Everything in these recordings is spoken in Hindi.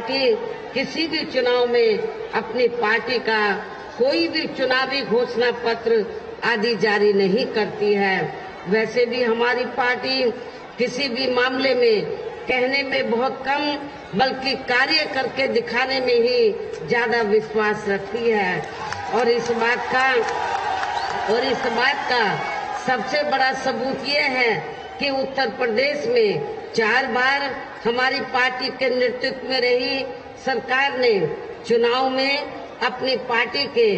पार्टी किसी भी चुनाव में अपनी पार्टी का कोई भी चुनावी घोषणा पत्र आदि जारी नहीं करती है। वैसे भी हमारी पार्टी किसी भी मामले में कहने में बहुत कम बल्कि कार्य करके दिखाने में ही ज्यादा विश्वास रखती है। और इस बात का सबसे बड़ा सबूत ये है कि उत्तर प्रदेश में 4 बार हमारी पार्टी के नेतृत्व में रही सरकार ने चुनाव में अपनी पार्टी के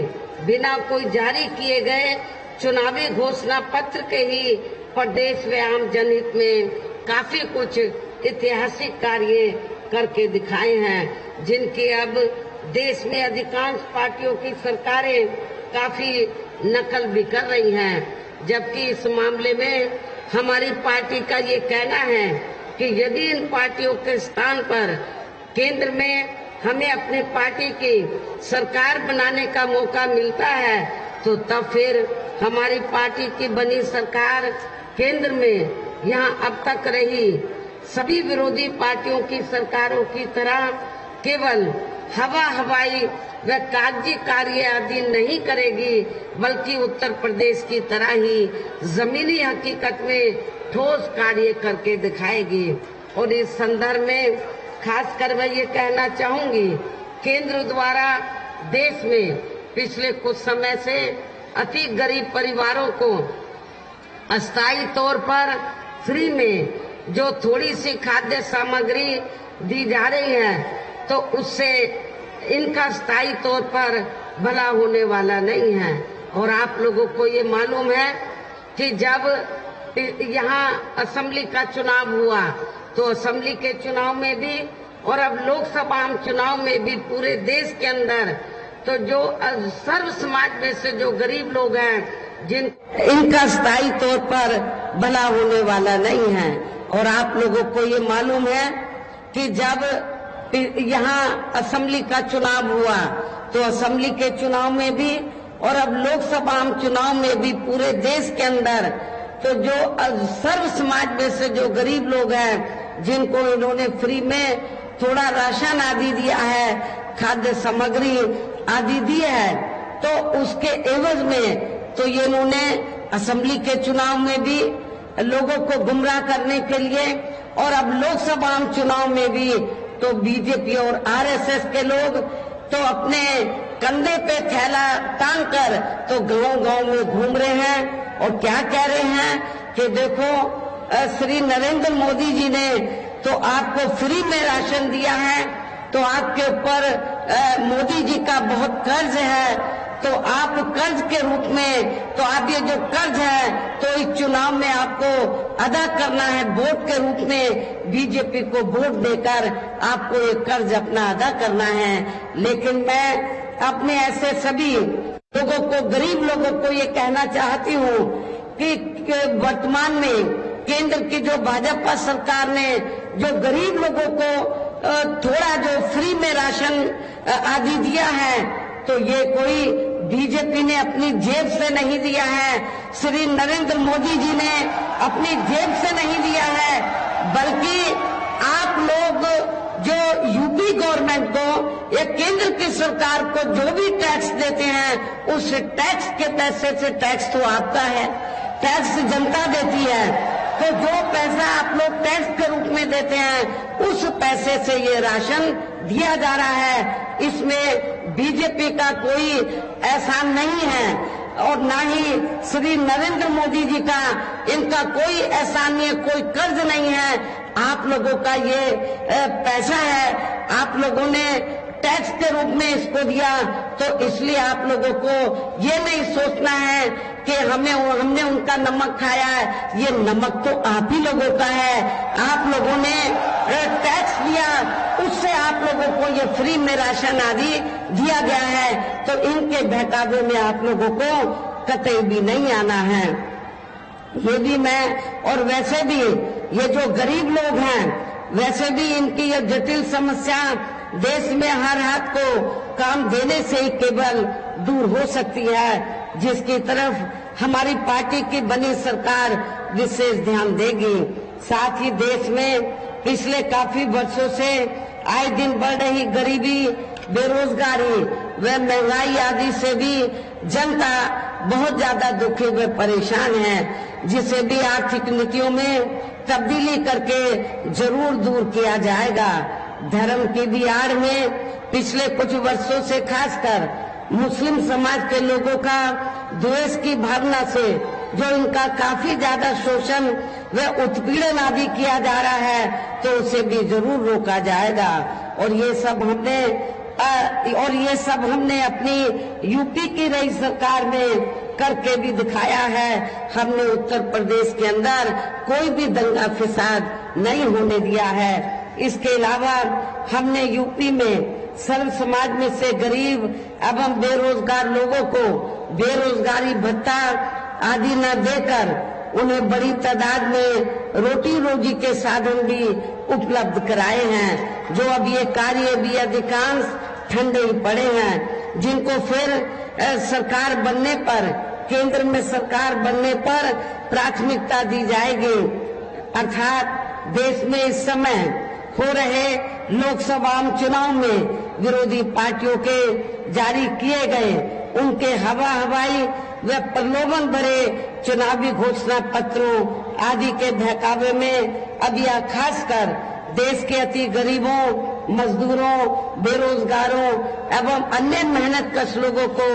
बिना कोई जारी किए गए चुनावी घोषणा पत्र के ही प्रदेश व आम जनहित में काफी कुछ ऐतिहासिक कार्य करके दिखाए हैं, जिनकी अब देश में अधिकांश पार्टियों की सरकारें काफी नकल भी कर रही हैं। जबकि इस मामले में हमारी पार्टी का ये कहना है कि यदि इन पार्टियों के स्थान पर केंद्र में हमें अपनी पार्टी की सरकार बनाने का मौका मिलता है तो तब फिर हमारी पार्टी की बनी सरकार केंद्र में यहाँ अब तक रही सभी विरोधी पार्टियों की सरकारों की तरह केवल हवाई व कागजी कार्य आदि नहीं करेगी, बल्कि उत्तर प्रदेश की तरह ही जमीनी हकीकत में ठोस कार्य करके दिखाएगी। और इस संदर्भ में खासकर मैं ये कहना चाहूंगी, केंद्र द्वारा देश में पिछले कुछ समय से अति गरीब परिवारों को अस्थायी तौर पर फ्री में जो थोड़ी सी खाद्य सामग्री दी जा रही है, तो उससे इनका स्थायी तौर पर भला होने वाला नहीं है। और आप लोगों को ये मालूम है कि जब यहाँ असेंबली का चुनाव हुआ तो असेंबली के चुनाव में भी और अब लोकसभा चुनाव में भी पूरे देश के अंदर तो जो सर्व समाज में से जो गरीब लोग हैं जिन इनका स्थायी तौर पर भला होने वाला नहीं है। और आप लोगों को ये मालूम है कि जब यहाँ असेंबली का चुनाव हुआ तो असेंबली के चुनाव में भी और अब लोकसभा चुनाव में भी पूरे देश के अंदर तो जो सर्व समाज में से जो गरीब लोग हैं जिनको इन्होंने फ्री में थोड़ा राशन आदि दिया है, खाद्य सामग्री आदि दी है, तो उसके एवज में तो ये इन्होंने असेंबली के चुनाव में भी लोगों को गुमराह करने के लिए और अब लोकसभा चुनाव में भी तो बीजेपी और आरएसएस के लोग तो अपने कंधे पे थैला टांग कर तो गांव-गांव में घूम रहे हैं और क्या कह रहे हैं कि देखो श्री नरेंद्र मोदी जी ने तो आपको फ्री में राशन दिया है, तो आपके ऊपर मोदी जी का बहुत कर्ज है, तो आप कर्ज के रूप में तो आप ये जो कर्ज है तो इस चुनाव में आपको अदा करना है, वोट के रूप में बीजेपी को वोट देकर आपको ये कर्ज अपना अदा करना है। लेकिन मैं अपने ऐसे सभी लोगों को, गरीब लोगों को ये कहना चाहती हूँ कि वर्तमान में केंद्र की जो भाजपा सरकार ने जो गरीब लोगों को थोड़ा जो फ्री में राशन आदि दिया है तो ये कोई बीजेपी ने अपनी जेब से नहीं दिया है, श्री नरेंद्र मोदी जी ने अपनी जेब से नहीं दिया है, बल्कि आप लोग जो यूपी गवर्नमेंट को या केंद्र की सरकार को जो भी टैक्स देते हैं उस टैक्स के पैसे से, टैक्स तो आपका है, टैक्स जनता देती है, तो जो पैसा आप लोग टैक्स के रूप में देते हैं उस पैसे से ये राशन दिया जा रहा है। इसमें बीजेपी का कोई एहसान नहीं है और ना ही श्री नरेंद्र मोदी जी का इनका कोई एहसान नहीं है, कोई कर्ज नहीं है। आप लोगों का ये पैसा है, आप लोगों ने टैक्स के रूप में इसको दिया, तो इसलिए आप लोगों को ये नहीं सोचना है कि हमने उनका नमक खाया है, ये नमक तो आप ही लोगों का है। आप लोगों ने टैक्स दिया, उससे आप लोगों को ये फ्री में राशन आदि दिया गया है, तो इनके बहकावे में आप लोगों को कतई भी नहीं आना है। ये भी मैं और वैसे भी ये जो गरीब लोग हैं वैसे भी इनकी ये जटिल समस्या देश में हर हाथ को काम देने से ही केवल दूर हो सकती है, जिसकी तरफ हमारी पार्टी की बनी सरकार विशेष ध्यान देगी। साथ ही देश में पिछले काफी वर्षों से आए दिन बढ़ रही गरीबी, बेरोजगारी व महंगाई आदि से भी जनता बहुत ज्यादा दुखी व परेशान है, जिसे भी आर्थिक नीतियों में तब्दीली करके जरूर दूर किया जाएगा। धर्म की भी आड़ में पिछले कुछ वर्षों से खासकर मुस्लिम समाज के लोगों का द्वेष की भावना से जो इनका काफी ज्यादा शोषण व उत्पीड़न आदि किया जा रहा है, तो उसे भी जरूर रोका जाएगा। और ये सब हमने अपनी यूपी की रही सरकार में करके भी दिखाया है। हमने उत्तर प्रदेश के अंदर कोई भी दंगा फसाद नहीं होने दिया है। इसके अलावा हमने यूपी में सर्व समाज में से गरीब एवं बेरोजगार लोगों को बेरोजगारी भत्ता आदि न देकर उन्हें बड़ी तादाद में रोटी रोजी के साधन भी उपलब्ध कराए हैं, जो अब ये कार्य भी अधिकांश ठंडे ही पड़े हैं, जिनको फिर सरकार बनने पर, केंद्र में सरकार बनने पर प्राथमिकता दी जाएगी। अर्थात देश में इस समय हो रहे लोकसभा चुनाव में विरोधी पार्टियों के जारी किए गए उनके हवाई व प्रलोभन भरे चुनावी घोषणा पत्रों आदि के बहकावे में अब यह खासकर देश के अति गरीबों, मजदूरों, बेरोजगारों एवं अन्य मेहनतकश लोगों को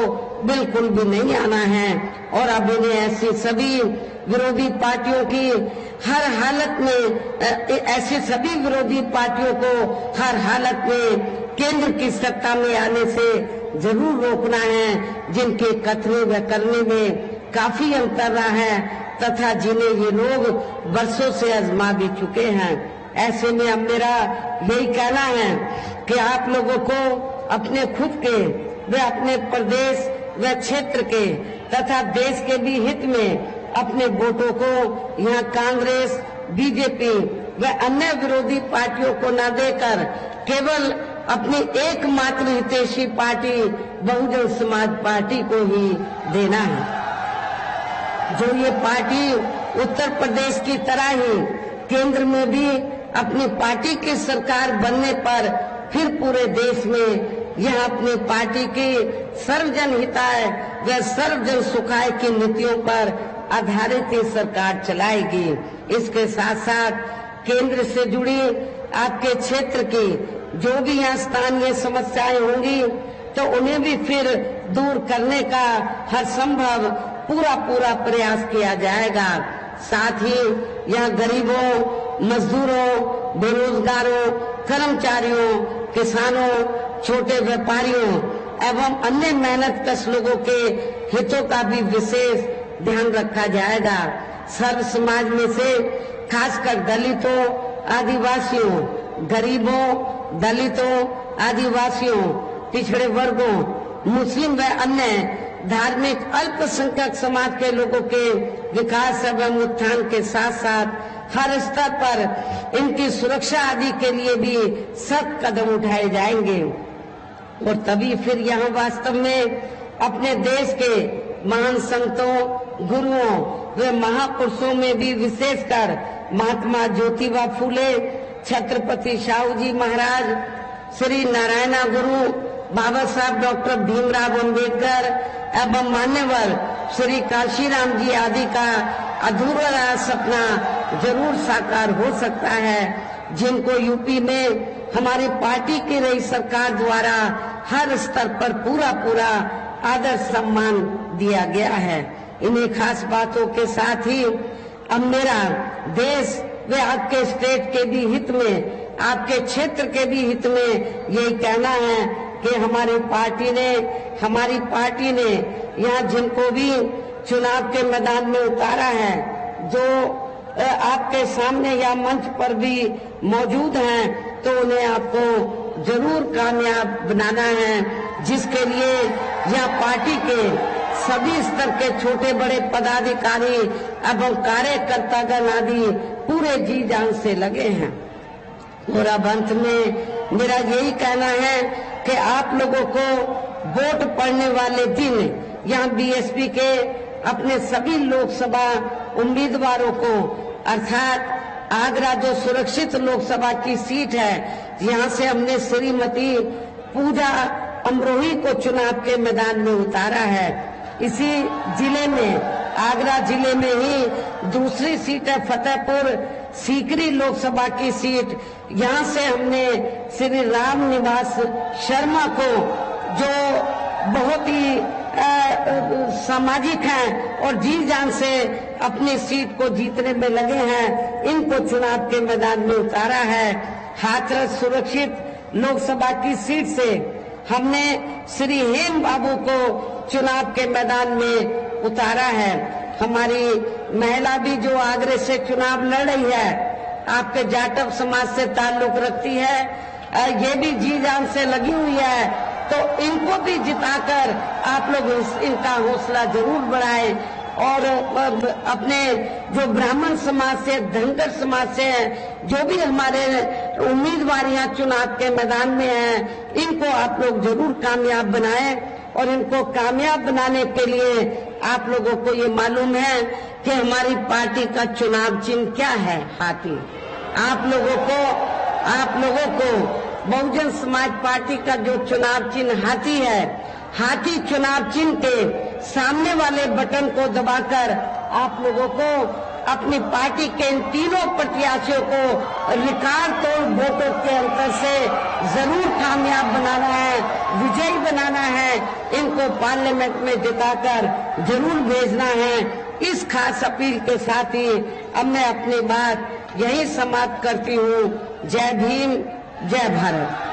बिल्कुल भी नहीं आना है। और अब इन्हें ऐसी सभी विरोधी पार्टियों की हर हालत में हर हालत में केंद्र की सत्ता में आने से जरूर रोकना है, जिनके कथने व करने में काफी अंतर रहा है तथा जिन्हें ये लोग वर्षों से आजमा भी चुके हैं। ऐसे में अब मेरा यही कहना है कि आप लोगों को अपने खुद के व अपने प्रदेश व क्षेत्र के तथा देश के भी हित में अपने वोटों को यहाँ कांग्रेस, बीजेपी व अन्य विरोधी पार्टियों को न देकर केवल अपनी एकमात्र हितैषी पार्टी बहुजन समाज पार्टी को ही देना है, जो ये पार्टी उत्तर प्रदेश की तरह ही केंद्र में भी अपनी पार्टी की सरकार बनने पर फिर पूरे देश में यह अपनी पार्टी की सर्वजन हिताय व सर्वजन सुखाय की नीतियों पर आधारित ही सरकार चलाएगी। इसके साथ साथ केंद्र से जुड़ी आपके क्षेत्र की जो भी यहाँ स्थानीय समस्याएं होंगी तो उन्हें भी फिर दूर करने का हर संभव पूरा प्रयास किया जाएगा। साथ ही यहाँ गरीबों, मजदूरों, बेरोजगारों, कर्मचारियों, किसानों, छोटे व्यापारियों एवं अन्य मेहनतकश लोगों के हितों का भी विशेष ध्यान रखा जाएगा। सर्व समाज में से खासकर दलितों, आदिवासियों, गरीबों, दलितों, आदिवासियों, पिछड़े वर्गों, मुस्लिम व अन्य धार्मिक अल्पसंख्यक समाज के लोगों के विकास एवं उत्थान के साथ साथ हर स्तर पर इनकी सुरक्षा आदि के लिए भी सख्त कदम उठाए जाएंगे। और तभी फिर यहाँ वास्तव में अपने देश के महान संतों, गुरुओं व महापुरुषों में भी विशेषकर महात्मा ज्योतिबा फूले, छत्रपति शाहू जी महाराज, श्री नारायणा गुरु, बाबा साहब डॉक्टर भीमराव अंबेडकर एवं मान्यवर श्री काशीराम जी आदि का अधूरा सपना जरूर साकार हो सकता है, जिनको यूपी में हमारी पार्टी की रही सरकार द्वारा हर स्तर पर पूरा आदर सम्मान दिया गया है। इन्हीं खास बातों के साथ ही अब मेरा देश व आपके स्टेट के भी हित में, आपके क्षेत्र के भी हित में यही कहना है कि हमारी पार्टी ने यहाँ जिनको भी चुनाव के मैदान में उतारा है, जो आपके सामने या मंच पर भी मौजूद हैं, तो उन्हें आपको जरूर कामयाब बनाना है, जिसके लिए यह पार्टी के सभी स्तर के छोटे बड़े पदाधिकारी एवं कार्यकर्तागण आदि पूरे जी जान से लगे हैं। और अब अंत में मेरा यही कहना है कि आप लोगों को वोट पड़ने वाले दिन यहाँ बीएसपी के अपने सभी लोकसभा उम्मीदवारों को, अर्थात आगरा जो सुरक्षित लोकसभा की सीट है, यहाँ से हमने श्रीमती पूजा अमरोही को चुनाव के मैदान में उतारा है। इसी जिले में, आगरा जिले में ही दूसरी सीट है फतेहपुर सीकरी लोकसभा की सीट। यहाँ से हमने श्री राम निवास शर्मा को, जो बहुत ही सामाजिक हैं और जी जान से अपनी सीट को जीतने में लगे हैं, इनको चुनाव के मैदान में उतारा है। हाथरस सुरक्षित लोकसभा की सीट से हमने श्री हेम बाबू को चुनाव के मैदान में उतारा है। हमारी महिला भी जो आगरे से चुनाव लड़ रही है, आपके जाटव समाज से ताल्लुक रखती है, ये भी जी जान से लगी हुई है, तो इनको भी जिताकर आप लोग इनका हौसला जरूर बढ़ाएं। और अपने जो ब्राह्मण समाज से, धनगर समाज से जो भी हमारे उम्मीदवार यहाँ चुनाव के मैदान में हैं, इनको आप लोग जरूर कामयाब बनाएं। और इनको कामयाब बनाने के लिए आप लोगों को ये मालूम है कि हमारी पार्टी का चुनाव चिन्ह क्या है? हाथी। आप लोगों को बहुजन समाज पार्टी का जो चुनाव चिन्ह हाथी है, हाथी चुनाव चिन्ह के सामने वाले बटन को दबाकर आप लोगों को अपनी पार्टी के इन तीनों प्रत्याशियों को रिकॉर्ड तोड़ वोटों के अंतर से जरूर कामयाब बनाना है, विजयी बनाना है। इनको पार्लियामेंट में जिताकर जरूर भेजना है। इस खास अपील के साथ ही अब मैं अपनी बात यही समाप्त करती हूँ। जय भीम, जय भारत।